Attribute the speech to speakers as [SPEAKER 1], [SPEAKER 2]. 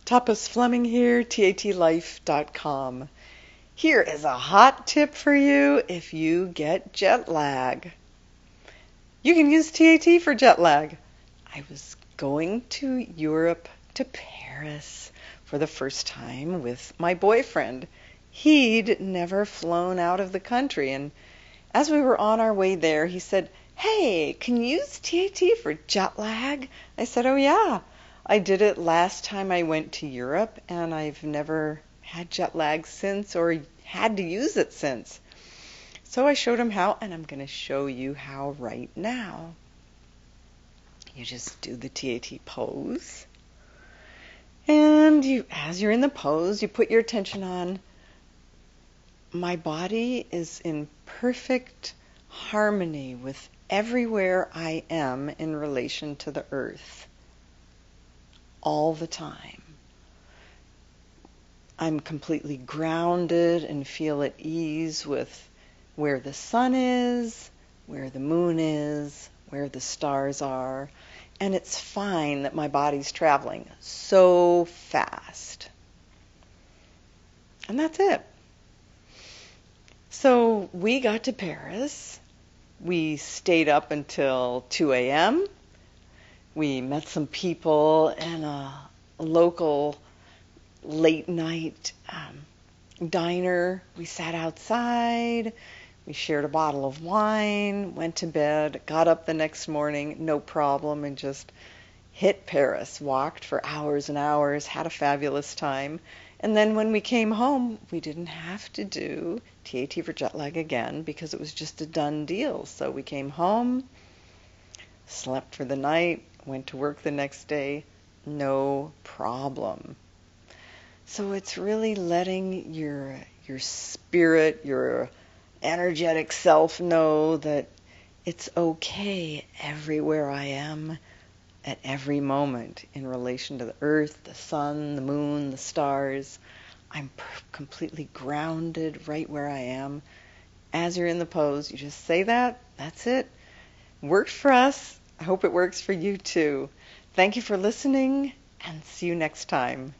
[SPEAKER 1] Tapas Fleming here, tatlife.com. Here is a hot tip for you if you get jet lag. You can use TAT for jet lag. I was going to Europe, to Paris, for the first time with my boyfriend. He'd never flown out of the country, and as we were on our way there, he said, "Hey, can you use TAT for jet lag?" I said, "Oh yeah. I did it last time I went to Europe, and I've never had jet lag since or had to use it since." So I showed him how, and I'm going to show you how right now. You just do the TAT pose. And as you're in the pose, you put your attention on, my body is in perfect harmony with everywhere I am in relation to the earth. All the time. I'm completely grounded and feel at ease with where the sun is, where the moon is, where the stars are, and it's fine that my body's traveling so fast. And that's it. So we got to Paris. We stayed up until 2 a.m. We met some people in a local late night diner. We sat outside. We shared a bottle of wine, went to bed, got up the next morning, no problem, and just hit Paris. Walked for hours and hours, had a fabulous time. And then when we came home, we didn't have to do TAT for jet lag again because it was just a done deal. So we came home, slept for the night, went to work the next day, no problem. So it's really letting your spirit, your energetic self know that it's okay everywhere I am at every moment in relation to the earth, the sun, the moon, the stars. I'm completely grounded right where I am. As you're in the pose, you just say that. That's it. Worked for us. I hope it works for you too. Thank you for listening, and see you next time.